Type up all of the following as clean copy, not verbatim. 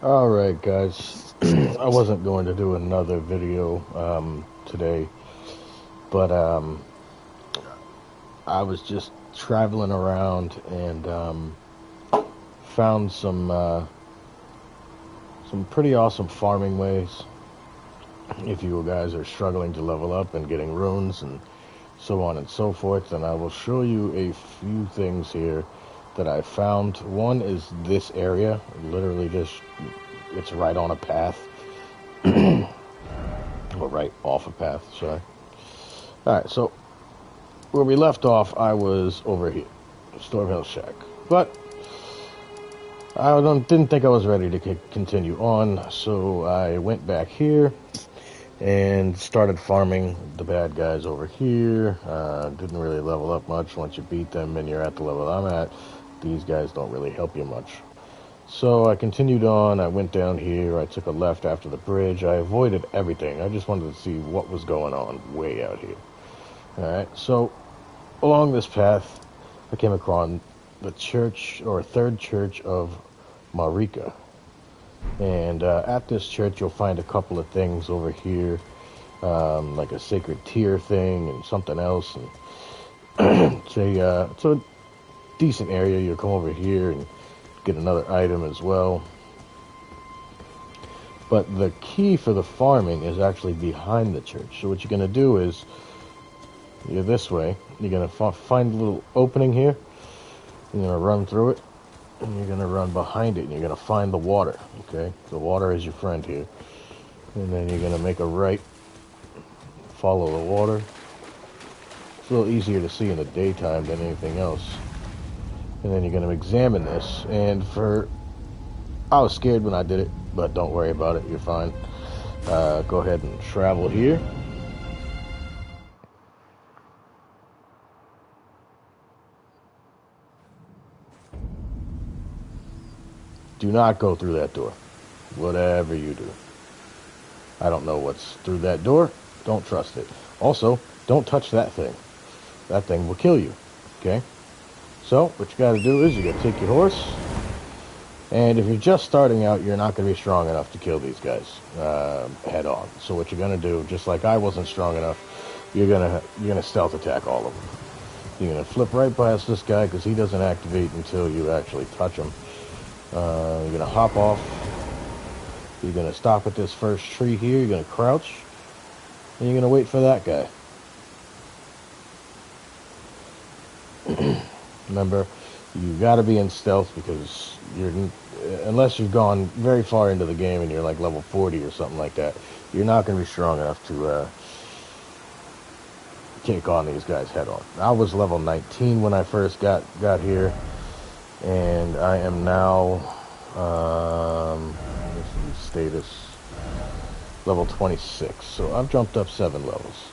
Alright guys, I wasn't going to do another video today, but I was just traveling around and found some pretty awesome farming ways if you guys are struggling to level up and getting runes and so on and so forth. And I will show you a few things here that I found. One is this area, literally just, it's right on a path, or right off a path, sorry. Alright, so where we left off, I was over here, Storm Hill Shack. But didn't think I was ready to continue on, so I went back here and started farming the bad guys over here. Didn't really level up much. Once you beat them and you're at the level I'm at, these guys don't really help you much. So I continued on. I went down here. I took a left after the bridge. I avoided everything. I just wanted to see what was going on way out here. Alright, so along this path, I came across the church, or third church of Marika. And at this church, you'll find a couple of things over here, like a sacred tear thing and something else. And it's a decent area. You'll come over here and get another item as well. But the key for the farming is actually behind the church. So what you're going to do is, you're this way. You're going to find a little opening here. You're going to run through it. And you're going to run behind it, and you're going to find the water, okay? The water is your friend here. And then you're going to make a right, follow the water. It's a little easier to see in the daytime than anything else. And then you're going to examine this, and I was scared when I did it, but don't worry about it, you're fine. Go ahead and travel here. Do not go through that door, whatever you do. I don't know what's through that door. Don't trust it. Also, don't touch that thing. That thing will kill you, okay? So, what you gotta do is you gotta take your horse, and if you're just starting out, you're not gonna be strong enough to kill these guys head on. So what you're gonna do, just like I wasn't strong enough, you're gonna stealth attack all of them. You're gonna flip right past this guy because he doesn't activate until you actually touch him. You're going to hop off. You're going to stop at this first tree here. You're going to crouch. And you're going to wait for that guy. Remember, you got to be in stealth because unless you've gone very far into the game and you're like level 40 or something like that, you're not going to be strong enough to take on these guys head on. I was level 19 when I first got here. And I am now, status, level 26. So I've jumped up 7 levels.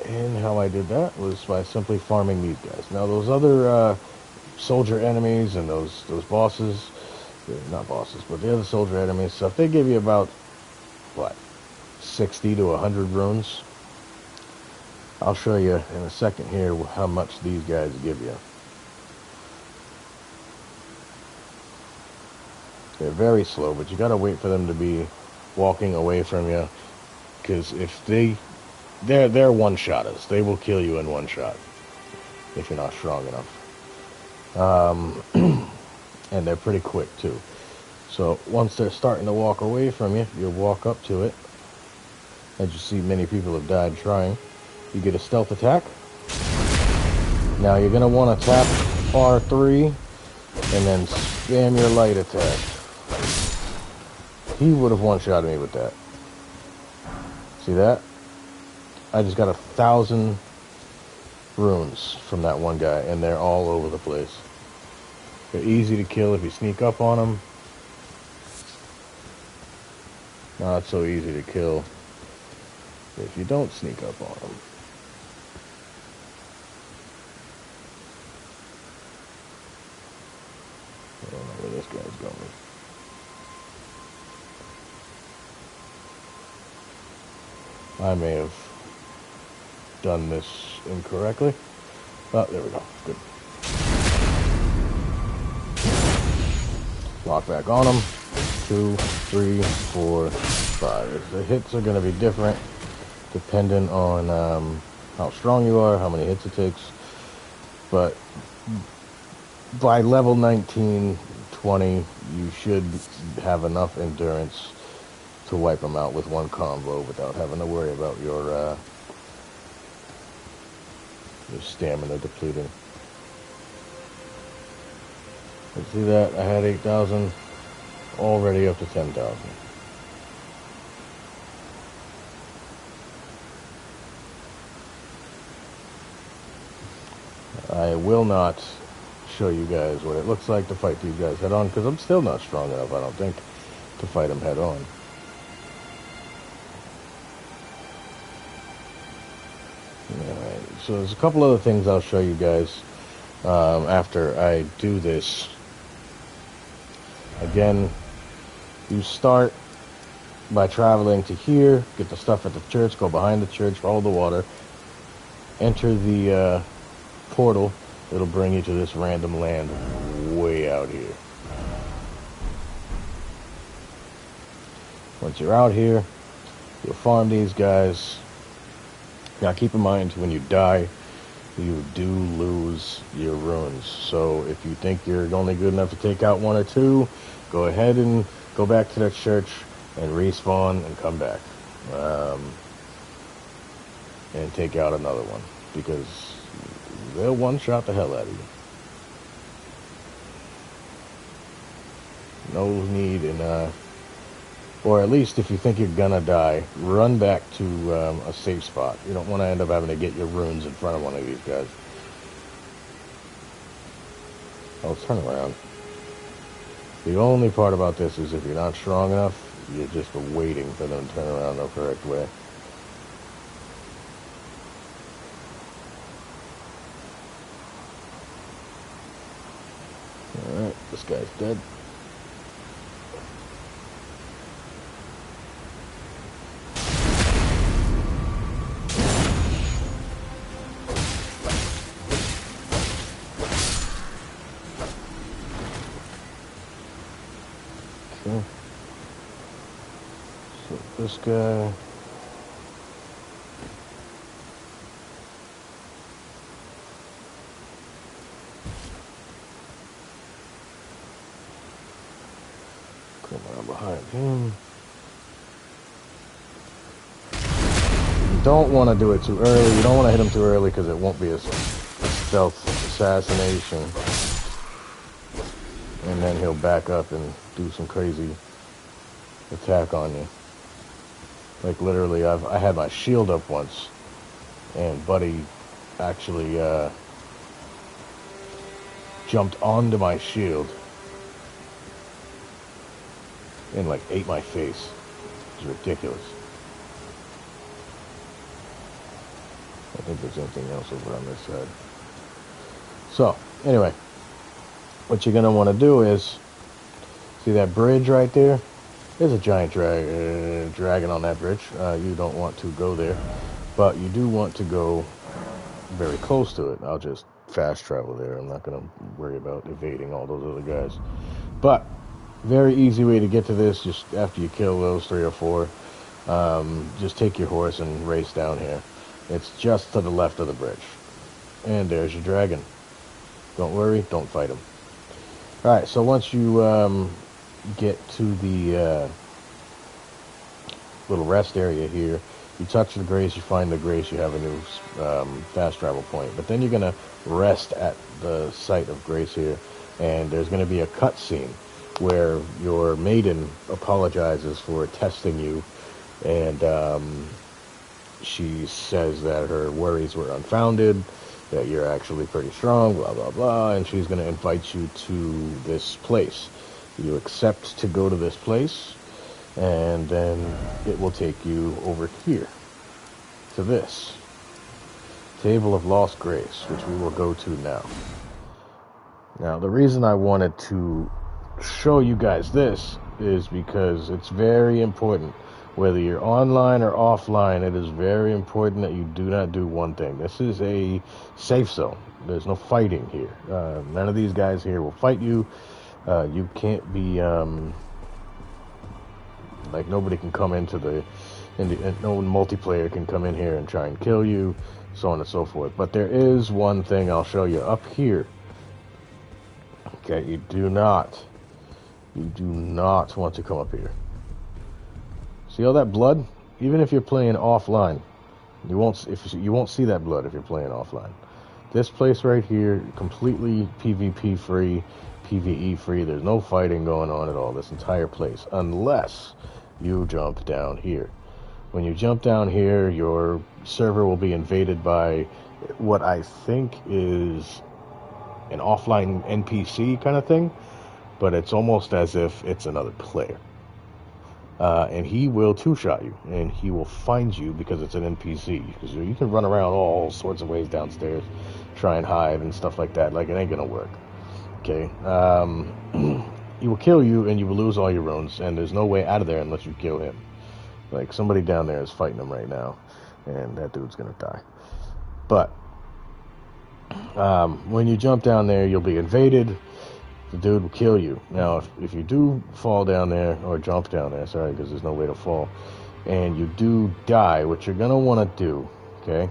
And how I did that was by simply farming these guys. Now those other soldier enemies and those bosses, not bosses, but the other soldier enemies stuff, they give you about, what, 60 to 100 runes. I'll show you in a second here how much these guys give you. They're very slow, but you gotta wait for them to be walking away from you, because if they're one-shotters. They will kill you in one shot if you're not strong enough. And they're pretty quick too. So once they're starting to walk away from you, you'll walk up to it. As you see, many people have died trying. You get a stealth attack. Now you're gonna want to tap R3 and then spam your light attack. He would have one-shotted me with that. See that? I just got 1,000 runes from that one guy, and they're all over the place. They're easy to kill if you sneak up on them. Not so easy to kill if you don't sneak up on them. I don't know where this guy's going. I may have done this incorrectly. Oh, there we go. Good. Lock back on them. 2, 3, 4, 5. The hits are going to be different depending on how strong you are, how many hits it takes. But by level 19, 20, you should have enough endurance to wipe them out with one combo without having to worry about your stamina depleting. You see that? I had 8,000, already up to 10,000. I will not show you guys what it looks like to fight these guys head on, because I'm still not strong enough, I don't think, to fight them head on. Alright, so there's a couple other things I'll show you guys after I do this. Again, you start by traveling to here, get the stuff at the church, go behind the church, follow the water, enter the portal. It'll bring you to this random land way out here. Once you're out here, you'll farm these guys. Now keep in mind, when you die, you do lose your runes. So if you think you're only good enough to take out 1 or 2, go ahead and go back to the church and respawn and come back. And take out another one, because they'll one-shot the hell out of you. No need in, or at least if you think you're gonna die, run back to a safe spot. You don't want to end up having to get your runes in front of one of these guys. Oh, turn around. The only part about this is if you're not strong enough, you're just waiting for them to turn around the correct way. Alright, this guy's dead. Okay. So this guy... come around behind him. You don't want to do it too early. You don't want to hit him too early because it won't be a stealth assassination. And then he'll back up and do some crazy attack on you. Like literally, I had my shield up once, and Buddy actually jumped onto my shield and like ate my face. It was ridiculous. I think there's anything else over on this side. So, anyway, what you're going to want to do is, see that bridge right there? There's a giant dragon on that bridge. You don't want to go there, but you do want to go very close to it. I'll just fast travel there. I'm not going to worry about evading all those other guys. But very easy way to get to this, just after you kill those 3 or 4, just take your horse and race down here. It's just to the left of the bridge. And there's your dragon. Don't worry, don't fight him. Alright, so once you get to the little rest area here, you touch the grace, you find the grace, you have a new fast travel point. But then you're going to rest at the site of grace here, and there's going to be a cutscene where your maiden apologizes for testing you, and she says that her worries were unfounded, that you're actually pretty strong, blah, blah, blah, and she's going to invite you to this place. You accept to go to this place, and then it will take you over here to this Table of Lost Grace, which we will go to now. Now, the reason I wanted to show you guys this is because it's very important. Whether you're online or offline, it is very important that you do not do one thing. This is a safe zone. There's no fighting here. None of these guys here will fight you. You can't be, like, nobody can come into no multiplayer can come in here and try and kill you, so on and so forth. But there is one thing I'll show you up here. Okay, you do not want to come up here. See all that blood? Even if you're playing offline, you won't see that blood if you're playing offline. This place right here, completely PvP free, PvE free. There's no fighting going on at all. This entire place, unless you jump down here. When you jump down here, your server will be invaded by what I think is an offline NPC kind of thing, but it's almost as if it's another player. And he will two-shot you, and he will find you because it's an NPC. Because you can run around all sorts of ways downstairs, try and hide and stuff like that. Like, it ain't gonna work. Okay? He will kill you, and you will lose all your runes, and there's no way out of there unless you kill him. Like, somebody down there is fighting him right now, and that dude's gonna die. But when you jump down there, you'll be invaded. The dude will kill you. Now, if you do fall down there, or jump down there, sorry, because there's no way to fall, and you do die, what you're going to want to do, okay,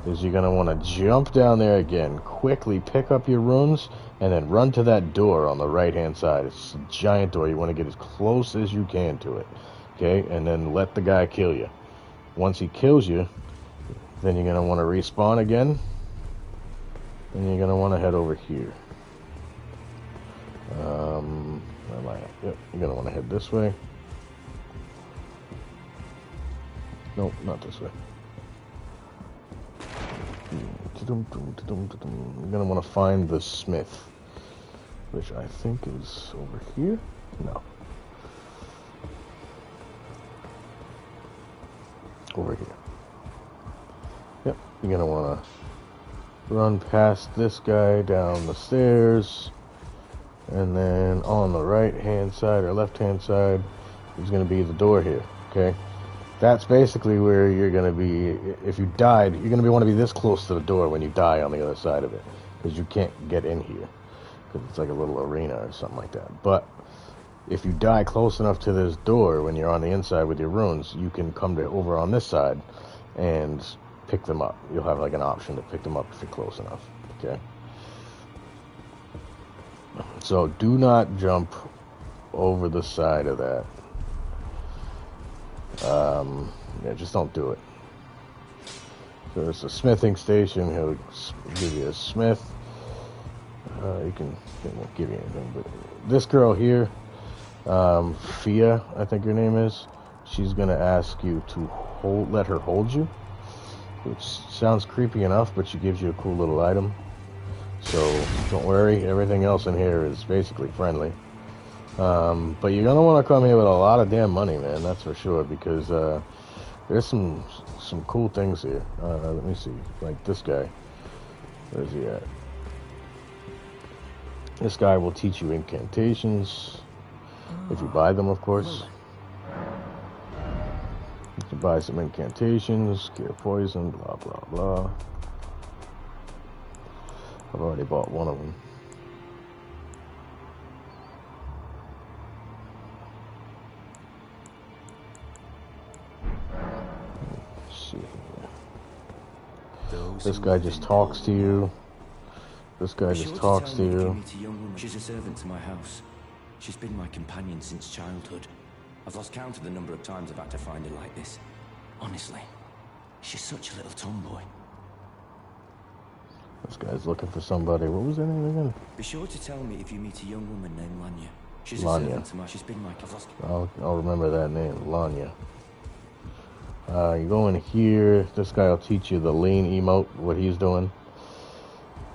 is you're going to want to jump down there again, quickly pick up your runes, and then run to that door on the right-hand side. It's a giant door. You want to get as close as you can to it, okay, and then let the guy kill you. Once he kills you, then you're going to want to respawn again, and you're going to want to head over here. Where am I at? Yep, you're gonna want to head this way. Nope, not this way. You're gonna want to find the smith, which I think is over here. No, over here. Yep, you're gonna want to run past this guy down the stairs. And then on the right-hand side or left-hand side is going to be the door here, okay? That's basically where you're going to be. If you died, you're going to want to be this close to the door when you die on the other side of it, because you can't get in here, because it's like a little arena or something like that. But if you die close enough to this door when you're on the inside with your runes, you can come over on this side and pick them up. You'll have like an option to pick them up if you're close enough, okay? So do not jump over the side of that. Yeah, just don't do it. So it's a smithing station. He'll give you a smith. He won't give you anything. But this girl here, Fia, I think her name is, she's gonna ask you to let her hold you, which sounds creepy enough, but she gives you a cool little item. So don't worry, everything else in here is basically friendly. But you're gonna want to come here with a lot of damn money, man. That's for sure, because there's some cool things here. Let me see, like this guy. Where's he at? This guy will teach you incantations if you buy them, of course. You can buy some incantations, cure poison, blah blah blah. I've already bought one of them. Let's see here. This guy just talks to you. This guy just talks to you. She's a servant to my house. She's been my companion since childhood. I've lost count of the number of times I've had to find her like this. Honestly, she's such a little tomboy. This guy's looking for somebody. What was her name again? Be sure to tell me if you meet a young woman named Lanya. She's a Lanya. servant to my. She's been my. I'll remember that name, Lanya. You go in here. This guy will teach you the lean emote, what he's doing.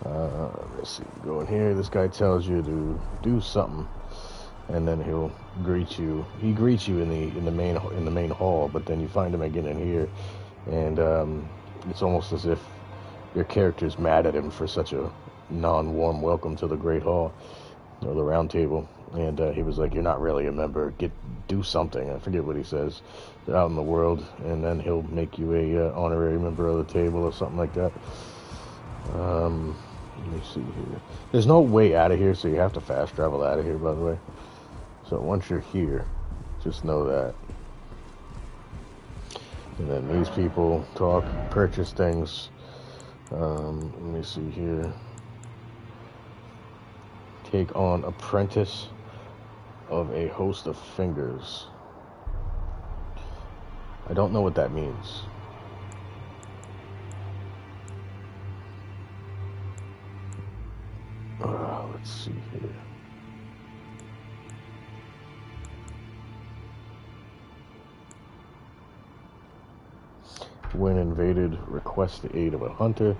Let's see. Go in here. This guy tells you to do something, and then he'll greet you. He greets you in the main hall, but then you find him again in here, and it's almost as if your character's mad at him for such a non-warm welcome to the Great Hall, or the Round Table. And he was like, "You're not really a member. Do something." I forget what he says. They're out in the world, and then he'll make you a honorary member of the table or something like that. Let me see here. There's no way out of here, so you have to fast travel out of here, by the way. So once you're here, just know that. And then these people talk, purchase things. Let me see here. Take on apprentice of a host of fingers. I don't know what that means. Let's see here. When invaded, request the aid of a hunter.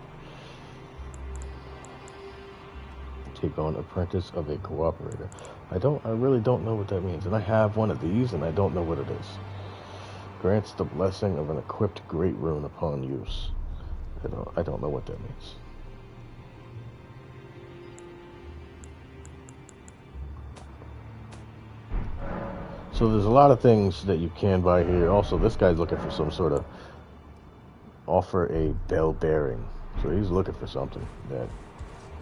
Take on apprentice of a cooperator. I really don't know what that means. And I have one of these and I don't know what it is. Grants the blessing of an equipped great rune upon use. I don't know what that means. So there's a lot of things that you can buy here. Also, this guy's looking for some sort of offer a bell bearing. So he's looking for something that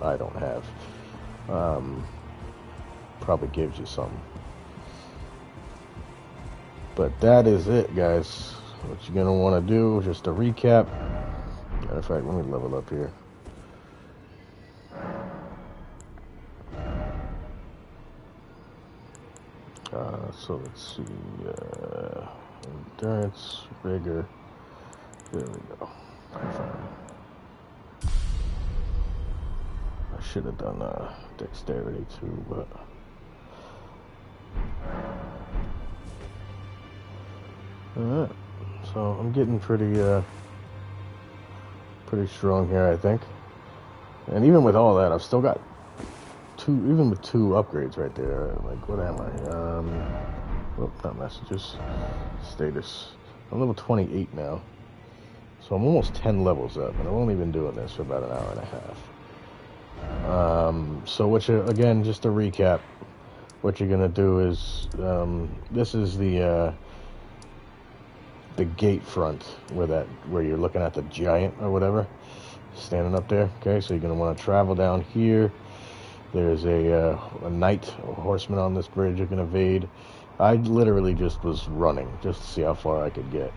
I don't have. Probably gives you something. But that is it, guys. What you're gonna want to do, just to recap. Matter of fact, let me level up here. So let's see. Endurance, vigor. There we go. Confirm. I should have done dexterity too, but. Alright. So I'm getting pretty strong here, I think. And even with all that, I've still got even with 2 upgrades right there. Like, what am I? Not messages. Status. I'm level 28 now. So I'm almost 10 levels up, and I've only been doing this for about an hour and a half. So again, just to recap, what you're gonna do is, this is the gate front where you're looking at the giant or whatever, standing up there. Okay, so you're gonna want to travel down here. There's a knight, a horseman on this bridge you can evade. I literally just was running just to see how far I could get.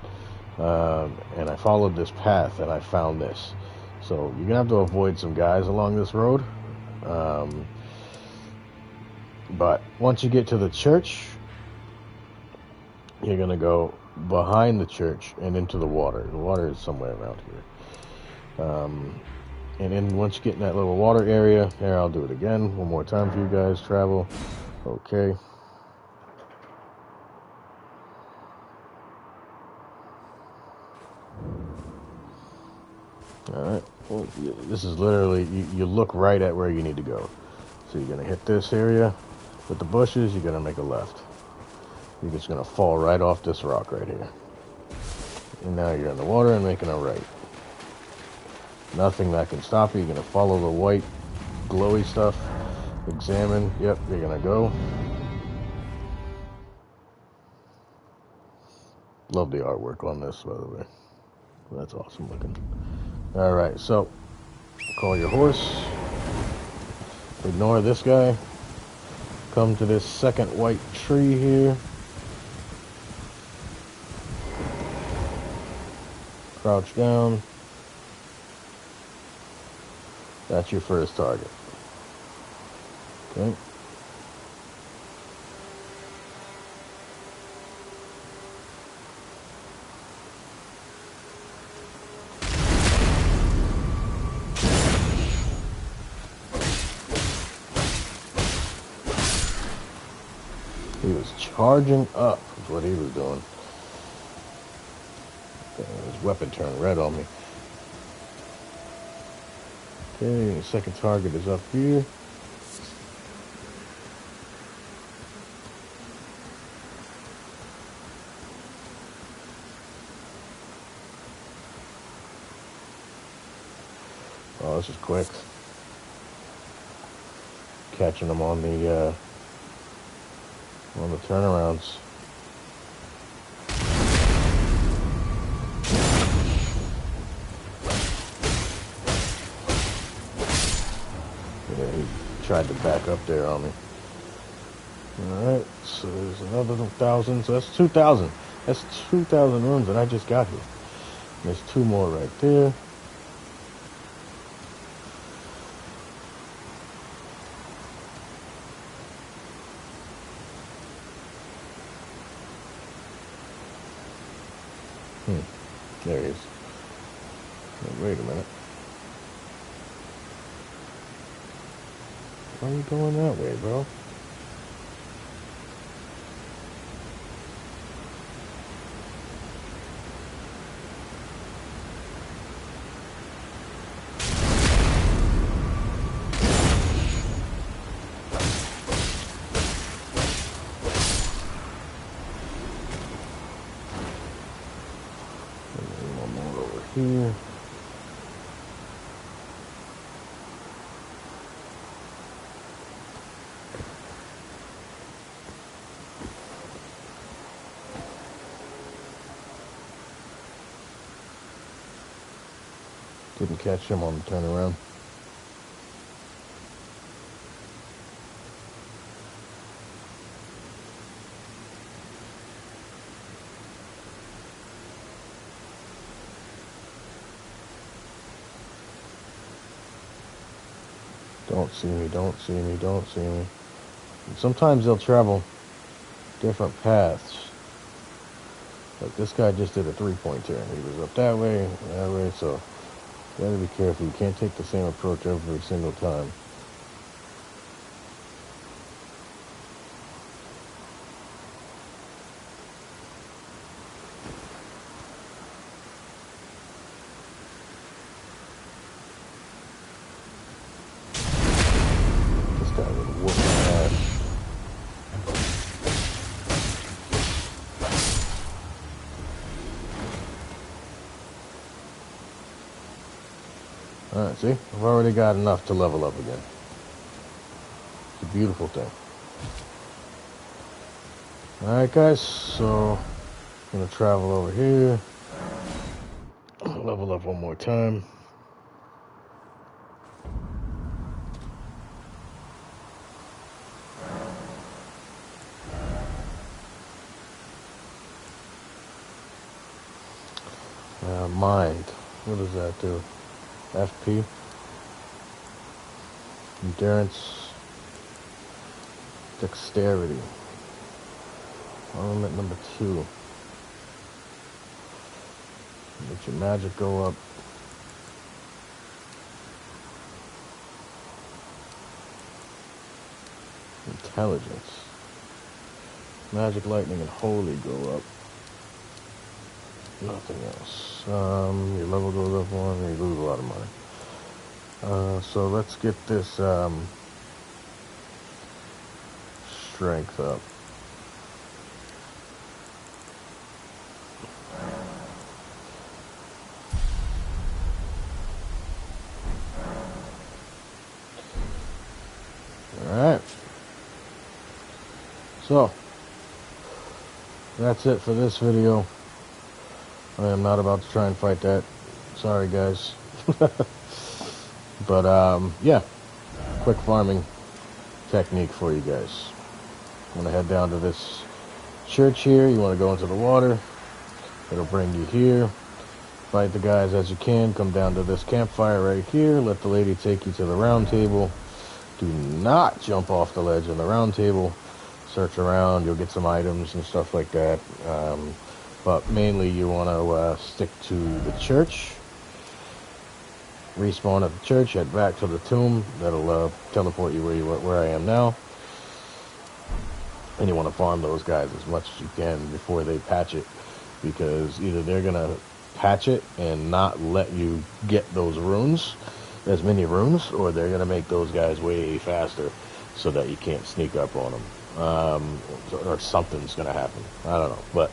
And I followed this path and I found this. So you're gonna have to avoid some guys along this road. But once you get to the church, you're gonna go behind the church and into the water. The water is somewhere around here. And then once you get in that little water area, here, I'll do it again one more time for you guys. Travel. Okay. Alright. Well, this is literally, you look right at where you need to go. So you're going to hit this area with the bushes, you're going to make a left. You're just going to fall right off this rock right here. And now you're in the water and making a right. Nothing that can stop you. You're going to follow the white glowy stuff. Examine. Yep, you're going to go. Love the artwork on this, by the way. That's awesome looking. Alright, so call your horse. Ignore this guy. Come to this second white tree here. Crouch down. That's your first target. Okay. He was charging up, is what he was doing. His weapon turned red on me. Okay, the second target is up here. Oh, this is quick. Catching them on the turnarounds. tried to back up there on me. Alright, so there's another 1,000, so that's 2,000. That's 2,000 runes that I just got here. There's 2 more right there. There he is. Oh, wait a minute. Why are you going that way, bro? One more over here. Didn't catch him on the turnaround. Don't see me, don't see me, don't see me. And sometimes they'll travel different paths. Like this guy just did a 3-point turn. He was up that way, so you gotta be careful. You can't take the same approach every single time. This guy would whoop my ass. Alright, see? I've already got enough to level up again. It's a beautiful thing. Alright guys, so I'm gonna travel over here. Level up one more time. Mind. What does that do? FP. Endurance. Dexterity. Element number 2. Let your magic go up. Intelligence. Magic, lightning, and holy go up. Nothing else. Your level goes up 1, and you lose a lot of money. So let's get this strength up. Alright. So, that's it for this video. I am not about to try and fight that. Sorry, guys. But, yeah. Quick farming technique for you guys. I'm going to head down to this church here. You want to go into the water. It'll bring you here. Fight the guys as you can. Come down to this campfire right here. Let the lady take you to the round table. Do not jump off the ledge on the round table. Search around. You'll get some items and stuff like that. But mainly you want to stick to the church. Respawn at the church. Head back to the tomb. That'll teleport you where I am now. And you want to farm those guys as much as you can before they patch it. Because either they're going to patch it and not let you get those runes, as many runes, or they're going to make those guys way faster so that you can't sneak up on them. Or something's going to happen. I don't know. But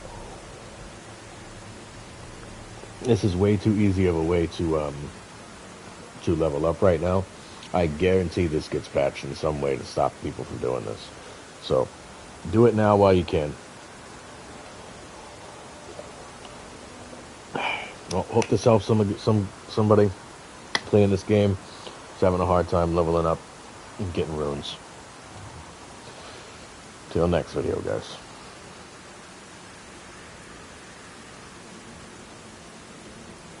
this is way too easy of a way to level up right now. I guarantee this gets patched in some way to stop people from doing this. So do it now while you can. Well, hope this helps somebody playing this game. Who's having a hard time leveling up. and getting runes. Till next video, guys.